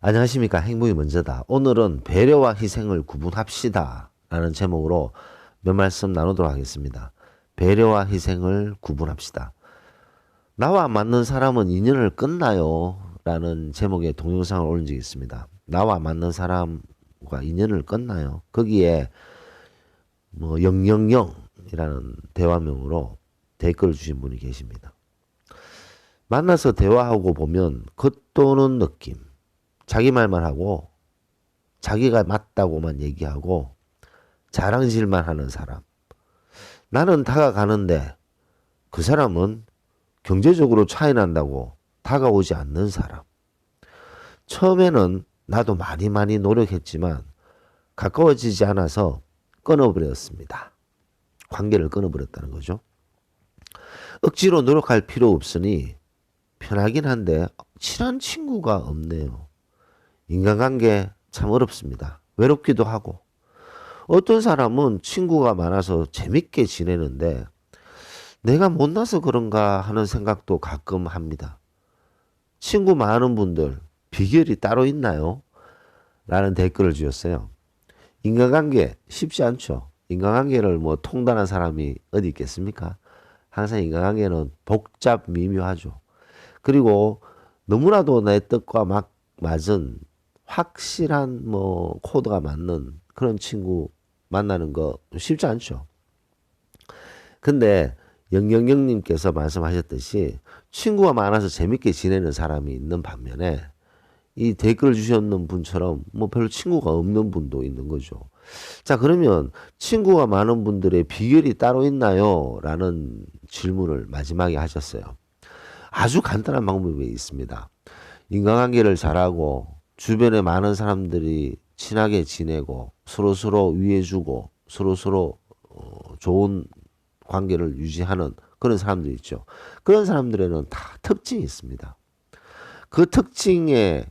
안녕하십니까. 행복이 먼저다. 오늘은 배려와 희생을 구분합시다 라는 제목으로 몇 말씀 나누도록 하겠습니다. 배려와 희생을 구분합시다. 나와 맞는 사람은 인연을 끊나요? 라는 제목의 동영상을 올린 적이 있습니다. 나와 맞는 사람과 인연을 끊나요? 거기에 뭐 000이라는 대화명으로 댓글을 주신 분이 계십니다. 만나서 대화하고 보면 겉도는 느낌. 자기 말만 하고 자기가 맞다고만 얘기하고 자랑질만 하는 사람. 나는 다가가는데 그 사람은 경제적으로 차이 난다고 다가오지 않는 사람. 처음에는 나도 많이 노력했지만 가까워지지 않아서 끊어버렸습니다. 관계를 끊어버렸다는 거죠. 억지로 노력할 필요 없으니 편하긴 한데 친한 친구가 없네요. 인간관계 참 어렵습니다. 외롭기도 하고 어떤 사람은 친구가 많아서 재밌게 지내는데 내가 못나서 그런가 하는 생각도 가끔 합니다. 친구 많은 분들 비결이 따로 있나요? 라는 댓글을 주셨어요. 인간관계 쉽지 않죠. 인간관계를 뭐 통달한 사람이 어디 있겠습니까? 항상 인간관계는 복잡 미묘하죠. 그리고 너무나도 내 뜻과 맞은 확실한 뭐 코드가 맞는 그런 친구 만나는 거 쉽지 않죠. 근데 000님께서 말씀하셨듯이 친구가 많아서 재밌게 지내는 사람이 있는 반면에 이 댓글을 주셨는 분처럼 뭐 별로 친구가 없는 분도 있는 거죠. 자, 그러면 친구가 많은 분들의 비결이 따로 있나요? 라는 질문을 마지막에 하셨어요. 아주 간단한 방법이 있습니다. 인간관계를 잘하고 주변에 많은 사람들이 친하게 지내고 서로서로 위해주고 서로서로 좋은 관계를 유지하는 그런 사람들이 있죠. 그런 사람들에는 다 특징이 있습니다. 그 특징의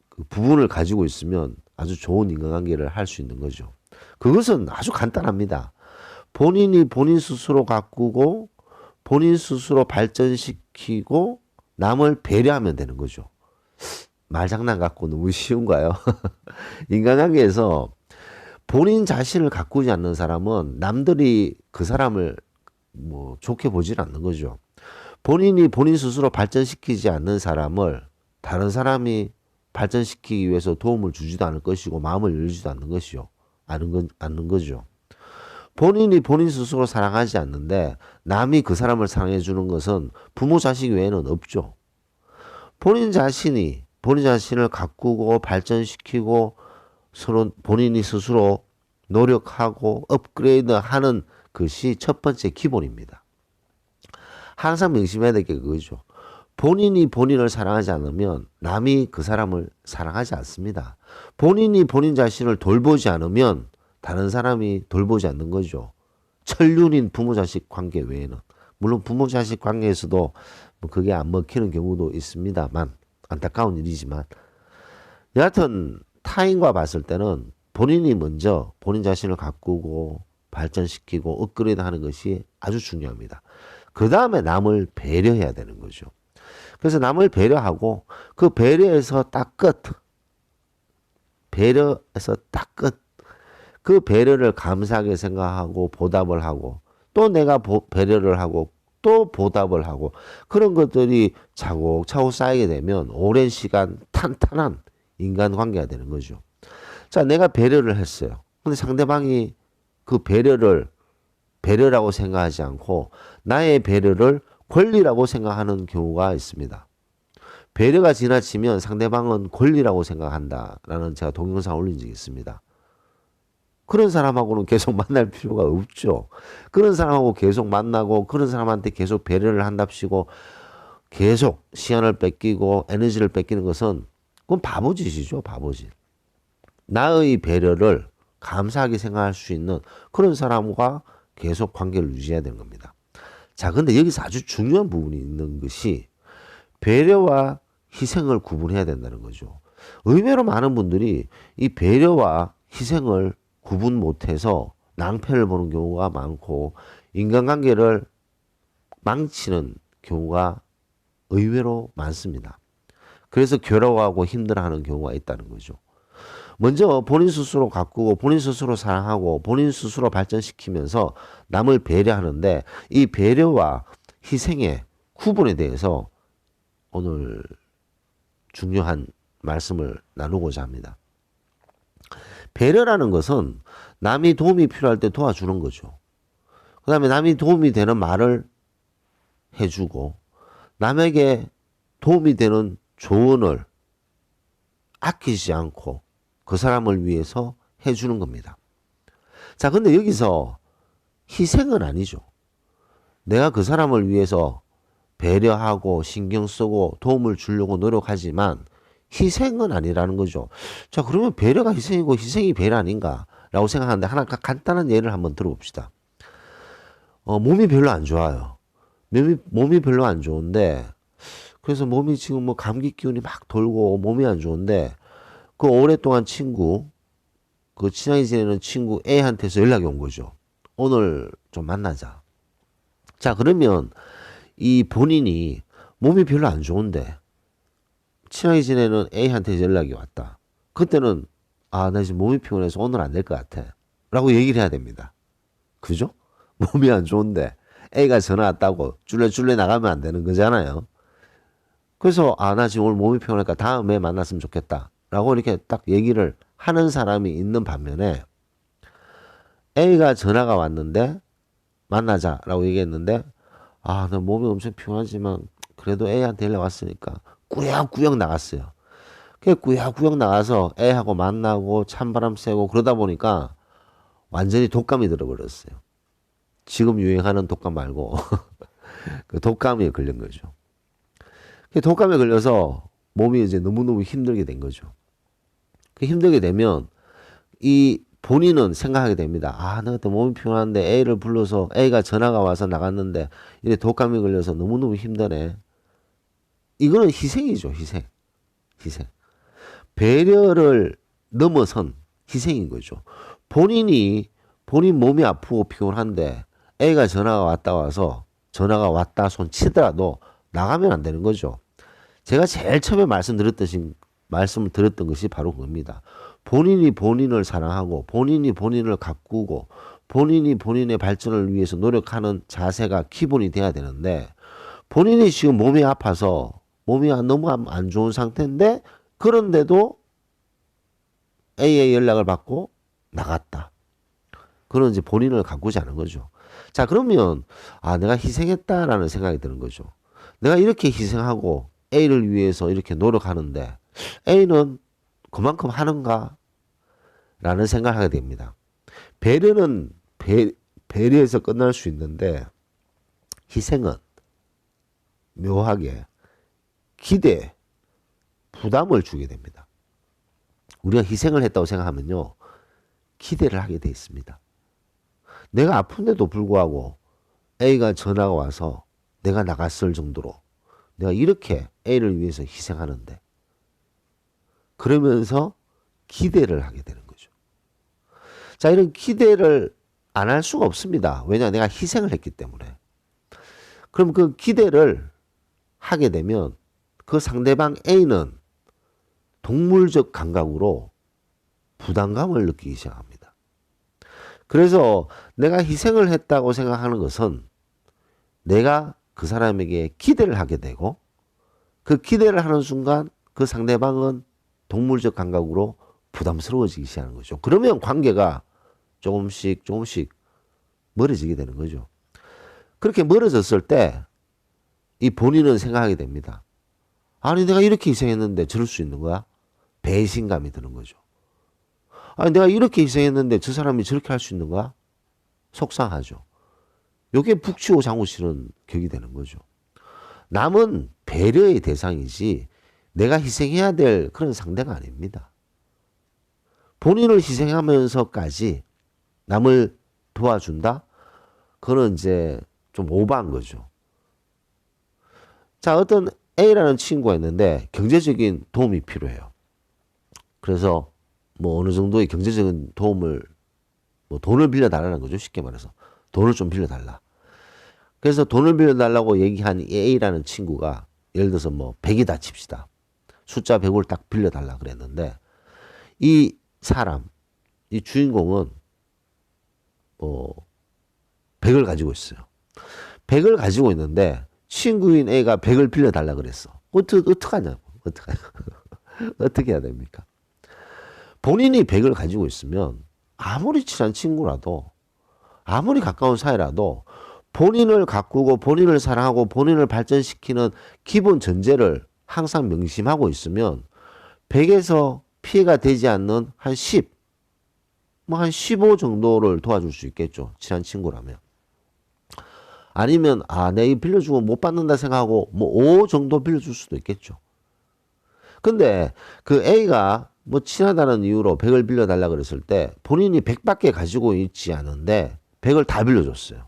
그 부분을 가지고 있으면 아주 좋은 인간관계를 할 수 있는 거죠. 그것은 아주 간단합니다. 본인이 본인 스스로 가꾸고 본인 스스로 발전시키고 남을 배려하면 되는 거죠. 말장난 같고 너무 쉬운가요? 인간관계에서 본인 자신을 가꾸지 않는 사람은 남들이 그 사람을 뭐 좋게 보질 않는 거죠. 본인이 본인 스스로 발전시키지 않는 사람을 다른 사람이 발전시키기 위해서 도움을 주지도 않을 것이고 마음을 열지도 않는 것이요. 않는 거죠. 본인이 본인 스스로 사랑하지 않는데 남이 그 사람을 사랑해 주는 것은 부모 자식 외에는 없죠. 본인 자신을 가꾸고 발전시키고 서로 본인이 스스로 노력하고 업그레이드 하는 것이 첫 번째 기본입니다. 항상 명심해야 될 게 그거죠. 본인이 본인을 사랑하지 않으면 남이 그 사람을 사랑하지 않습니다. 본인이 본인 자신을 돌보지 않으면 다른 사람이 돌보지 않는 거죠. 천륜인 부모 자식 관계 외에는. 물론 부모 자식 관계에서도 뭐 그게 안 먹히는 경우도 있습니다만 안타까운 일이지만 여하튼 타인과 봤을 때는 본인이 먼저 본인 자신을 가꾸고 발전시키고 업그레이드 하는 것이 아주 중요합니다. 그 다음에 남을 배려해야 되는 거죠. 그래서 남을 배려하고 그 배려에서 딱 끝. 배려에서 딱 끝. 그 배려를 감사하게 생각하고 보답을 하고 또 내가 배려를 하고 또 보답을 하고 그런 것들이 차곡차곡 쌓이게 되면 오랜 시간 탄탄한 인간관계가 되는 거죠. 자, 내가 배려를 했어요. 근데 상대방이 그 배려라고 생각하지 않고 나의 배려를 권리라고 생각하는 경우가 있습니다. 배려가 지나치면 상대방은 권리라고 생각한다라는 제가 동영상 올린 적이 있습니다. 그런 사람하고는 계속 만날 필요가 없죠. 그런 사람하고 계속 만나고 그런 사람한테 계속 배려를 한답시고 계속 시간을 뺏기고 에너지를 뺏기는 것은 그건 바보짓이죠. 바보짓. 나의 배려를 감사하게 생각할 수 있는 그런 사람과 계속 관계를 유지해야 되는 겁니다. 자, 근데 여기서 아주 중요한 부분이 있는 것이 배려와 희생을 구분해야 된다는 거죠. 의외로 많은 분들이 이 배려와 희생을 구분 못해서 낭패를 보는 경우가 많고 인간관계를 망치는 경우가 의외로 많습니다. 그래서 괴로워하고 힘들어하는 경우가 있다는 거죠. 먼저 본인 스스로 가꾸고 본인 스스로 사랑하고 본인 스스로 발전시키면서 남을 배려하는데 이 배려와 희생의 구분에 대해서 오늘 중요한 말씀을 나누고자 합니다. 배려라는 것은 남이 도움이 필요할 때 도와주는 거죠. 그 다음에 남이 도움이 되는 말을 해주고 남에게 도움이 되는 조언을 아끼지 않고 그 사람을 위해서 해주는 겁니다. 자, 근데 여기서 희생은 아니죠. 내가 그 사람을 위해서 배려하고 신경 쓰고 도움을 주려고 노력하지만 희생은 아니라는 거죠. 자, 그러면 배려가 희생이고 희생이 배려 아닌가라고 생각하는데 하나 간단한 예를 한번 들어봅시다. 몸이 별로 안 좋아요. 몸이 별로 안 좋은데 그래서 몸이 지금 뭐 감기 기운이 막 돌고 몸이 안 좋은데 그 오랫동안 그 친하게 지내는 친구 A한테서 연락이 온 거죠. 오늘 좀 만나자. 자, 그러면 이 본인이 몸이 별로 안 좋은데 친하게 지내는 A한테 연락이 왔다. 그때는 나 지금 몸이 피곤해서 오늘 안 될 것 같아. 라고 얘기를 해야 됩니다. 그죠? 몸이 안 좋은데 A가 전화 왔다고 쫄래 나가면 안 되는 거잖아요. 그래서 나 지금 오늘 몸이 피곤하니까 다음에 만났으면 좋겠다. 라고 이렇게 딱 얘기를 하는 사람이 있는 반면에 A가 전화가 왔는데 만나자라고 얘기했는데 나 몸이 엄청 피곤하지만 그래도 A한테 연락 왔으니까 꾸역꾸역 나갔어요. 꾸역꾸역 나가서 A하고 만나고 찬바람 쐬고 그러다 보니까 완전히 독감이 들어버렸어요. 지금 유행하는 독감 말고 그 독감에 걸린 거죠. 독감에 걸려서 몸이 이제 너무너무 힘들게 된 거죠. 힘들게 되면 이 본인은 생각하게 됩니다. 내가 그때 몸이 피곤한데 A를 불러서 A가 전화가 와서 나갔는데 이래 독감이 걸려서 너무너무 힘드네. 이거는 희생이죠. 희생. 배려를 넘어선 희생인 거죠. 본인 몸이 아프고 피곤한데 A가 전화가 왔다 손 치더라도 나가면 안 되는 거죠. 제가 제일 처음에 말씀을 드렸던 것이 바로 그겁니다. 본인이 본인을 사랑하고 본인이 본인을 가꾸고 본인이 본인의 발전을 위해서 노력하는 자세가 기본이 돼야 되는데 본인이 지금 몸이 아파서 몸이 너무 안 좋은 상태인데 그런데도 A의 연락을 받고 나갔다. 그건 이제 본인을 가꾸지 않은 거죠. 자, 그러면 내가 희생했다라는 생각이 드는 거죠. 내가 이렇게 희생하고 A를 위해서 이렇게 노력하는데 A는 그만큼 하는가? 라는 생각을 하게 됩니다. 배려는 배려에서 끝날 수 있는데 희생은 묘하게 기대, 부담을 주게 됩니다. 우리가 희생을 했다고 생각하면요. 기대를 하게 돼 있습니다. 내가 아픈데도 불구하고 A가 전화가 와서 내가 나갔을 정도로 내가 이렇게 A를 위해서 희생하는데 그러면서 기대를 하게 되는 거죠. 자, 이런 기대를 안 할 수가 없습니다. 왜냐? 내가 희생을 했기 때문에. 그럼 그 기대를 하게 되면 그 상대방 A는 동물적 감각으로 부담감을 느끼기 시작합니다. 그래서 내가 희생을 했다고 생각하는 것은 내가 그 사람에게 기대를 하게 되고 그 기대를 하는 순간 그 상대방은 동물적 감각으로 부담스러워지기 시작하는 거죠. 그러면 관계가 조금씩 멀어지게 되는 거죠. 그렇게 멀어졌을 때 이 본인은 생각하게 됩니다. 아니 내가 이렇게 희생했는데 저럴 수 있는 거야? 배신감이 드는 거죠. 아니 내가 이렇게 희생했는데 저 사람이 저렇게 할 수 있는 거야? 속상하죠. 이게 북치고 장구 치는 격이 되는 거죠. 남은 배려의 대상이지 내가 희생해야 될 그런 상대가 아닙니다. 본인을 희생하면서까지 남을 도와준다? 그거는 이제 좀 오버한 거죠. 자, 어떤 A라는 친구가 있는데 경제적인 도움이 필요해요. 그래서 뭐 어느 정도의 경제적인 도움을 돈을 빌려달라는 거죠. 쉽게 말해서. 돈을 좀 빌려달라. 그래서 돈을 빌려달라고 얘기한 A라는 친구가 예를 들어서 100이다 칩시다. 숫자 100을 딱 빌려달라 그랬는데 이 사람, 이 주인공은 100을 가지고 있어요. 100을 가지고 있는데 친구인 A가 100을 빌려달라 그랬어. 어떡하냐고. 어떻게 해야 됩니까? 본인이 100을 가지고 있으면 아무리 친한 친구라도 아무리 가까운 사이라도 본인을 가꾸고 본인을 사랑하고 본인을 발전시키는 기본 전제를 항상 명심하고 있으면 100에서 피해가 되지 않는 한 10, 뭐 한 15 정도를 도와줄 수 있겠죠. 친한 친구라면. 아니면 내 이 빌려주고 못 받는다 생각하고 뭐 5 정도 빌려줄 수도 있겠죠. 근데 그 A가 뭐 친하다는 이유로 100을 빌려달라 그랬을 때 본인이 100밖에 가지고 있지 않은데 100을 다 빌려줬어요.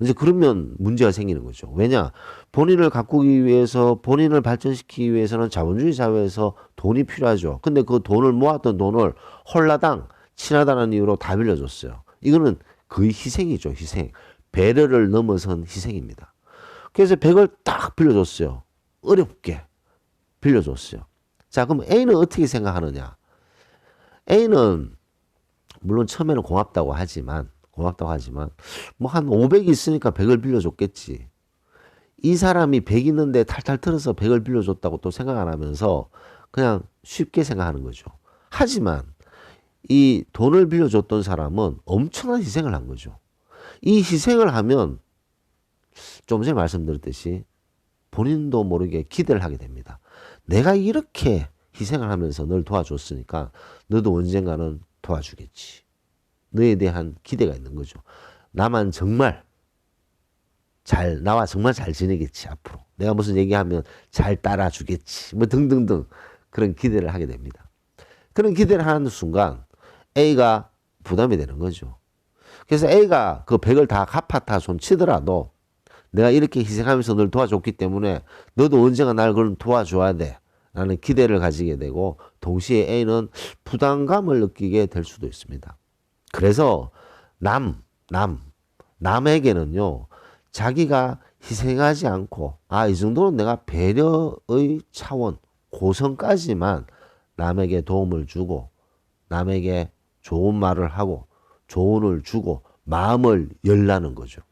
이제 그러면 문제가 생기는 거죠. 왜냐? 본인을 가꾸기 위해서, 본인을 발전시키기 위해서는 자본주의 사회에서 돈이 필요하죠. 근데 그 돈을 모았던 돈을 홀라당 친하다는 이유로 다 빌려줬어요. 이거는 거의 희생이죠, 희생. 배려를 넘어선 희생입니다. 그래서 100을 딱 빌려줬어요. 어렵게 빌려줬어요. 자, 그럼 A는 어떻게 생각하느냐? A는 물론 처음에는 고맙다고 하지만 뭐 한 500이 있으니까 100을 빌려줬겠지. 이 사람이 100 있는데 탈탈 털어서 100을 빌려줬다고 또 생각 안 하면서 그냥 쉽게 생각하는 거죠. 하지만 이 돈을 빌려줬던 사람은 엄청난 희생을 한 거죠. 이 희생을 하면 좀 전에 말씀드렸듯이 본인도 모르게 기대를 하게 됩니다. 내가 이렇게 희생을 하면서 널 도와줬으니까 너도 언젠가는 도와주겠지. 너에 대한 기대가 있는 거죠. 나와 정말 잘 지내겠지, 앞으로. 내가 무슨 얘기하면 잘 따라주겠지. 뭐 등등등 그런 기대를 하게 됩니다. 그런 기대를 하는 순간 A가 부담이 되는 거죠. 그래서 A가 그 100을 다 갚았다 손 치더라도 내가 이렇게 희생하면서 널 도와줬기 때문에 너도 언젠가 날 그럼 도와줘야 돼. 라는 기대를 가지게 되고 동시에 A는 부담감을 느끼게 될 수도 있습니다. 그래서 남에게는요, 자기가 희생하지 않고, 이 정도는 내가 배려의 차원, 고성까지만 남에게 도움을 주고, 남에게 좋은 말을 하고, 조언을 주고, 마음을 열라는 거죠.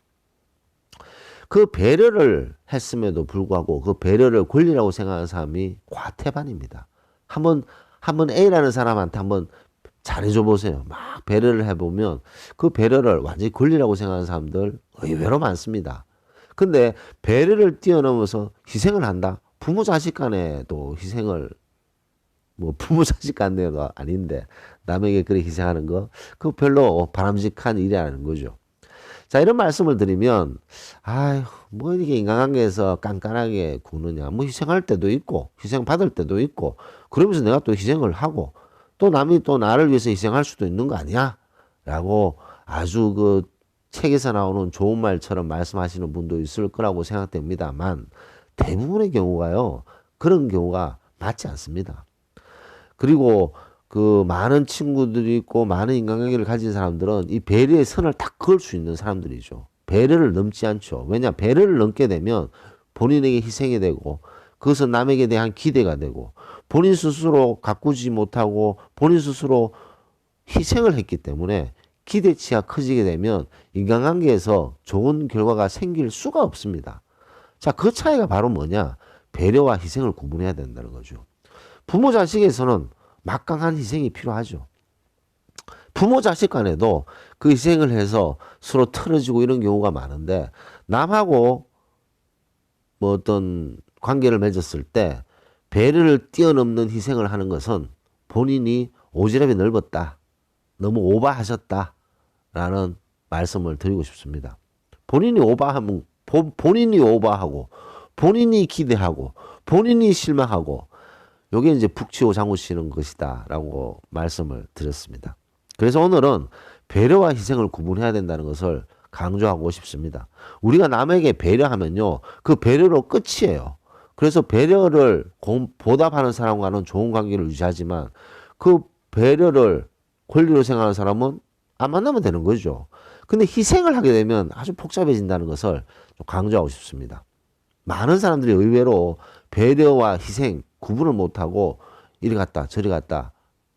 그 배려를 했음에도 불구하고 그 배려를 권리라고 생각하는 사람이 과태반입니다. 한번 A라는 사람한테 한번 잘해줘 보세요. 막 배려를 해보면 그 배려를 완전히 권리라고 생각하는 사람들 의외로 많습니다. 근데 배려를 뛰어넘어서 희생을 한다? 부모 자식 간에도 희생을, 뭐 부모 자식 간에도 아닌데 남에게 그렇게 희생하는 거, 그거 별로 바람직한 일이라는 거죠. 자, 이런 말씀을 드리면, 뭐 이렇게 인간관계에서 깐깐하게 구느냐. 뭐 희생할 때도 있고, 희생받을 때도 있고, 그러면서 내가 또 희생을 하고, 또 남이 또 나를 위해서 희생할 수도 있는 거 아니야? 라고 아주 그 책에서 나오는 좋은 말처럼 말씀하시는 분도 있을 거라고 생각됩니다만, 대부분의 경우가요, 그런 경우가 맞지 않습니다. 그리고 그 많은 친구들이 있고 많은 인간관계를 가진 사람들은 이 배려의 선을 딱 그을 수 있는 사람들이죠. 배려를 넘지 않죠. 왜냐? 배려를 넘게 되면 본인에게 희생이 되고 그것은 남에게 대한 기대가 되고 본인 스스로 가꾸지 못하고 본인 스스로 희생을 했기 때문에 기대치가 커지게 되면 인간관계에서 좋은 결과가 생길 수가 없습니다. 자, 그 차이가 바로 뭐냐? 배려와 희생을 구분해야 된다는 거죠. 부모 자식에서는 막강한 희생이 필요하죠. 부모 자식 간에도 그 희생을 해서 서로 틀어지고 이런 경우가 많은데 남하고 뭐 어떤 관계를 맺었을 때 배려를 뛰어넘는 희생을 하는 것은 본인이 오지랖이 넓었다. 너무 오바하셨다. 라는 말씀을 드리고 싶습니다. 본인이 오바하면 본인이 오바하고 본인이 기대하고 본인이 실망하고 요게 이제 북치고 장구치는 것이다 라고 말씀을 드렸습니다. 그래서 오늘은 배려와 희생을 구분해야 된다는 것을 강조하고 싶습니다. 우리가 남에게 배려하면요, 그 배려로 끝이에요. 그래서 배려를 보답하는 사람과는 좋은 관계를 유지하지만 그 배려를 권리로 생각하는 사람은 안 만나면 되는 거죠. 근데 희생을 하게 되면 아주 복잡해진다는 것을 좀 강조하고 싶습니다. 많은 사람들이 의외로 배려와 희생 구분을 못하고 이리 갔다 저리 갔다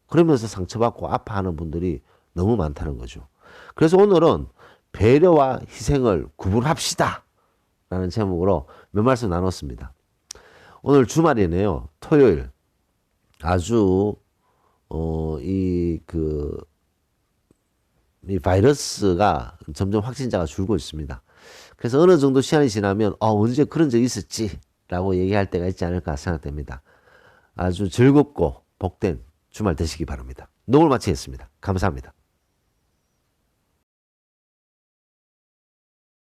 그러면서 상처받고 아파하는 분들이 너무 많다는 거죠. 그래서 오늘은 배려와 희생을 구분합시다 라는 제목으로 몇 말씀 나눴습니다. 오늘 주말이네요. 토요일. 아주 이 바이러스가 점점 확진자가 줄고 있습니다. 그래서 어느 정도 시간이 지나면 언제 그런 적이 있었지 라고 얘기할 때가 있지 않을까 생각됩니다. 아주 즐겁고 복된 주말 되시기 바랍니다. 녹음을 마치겠습니다. 감사합니다.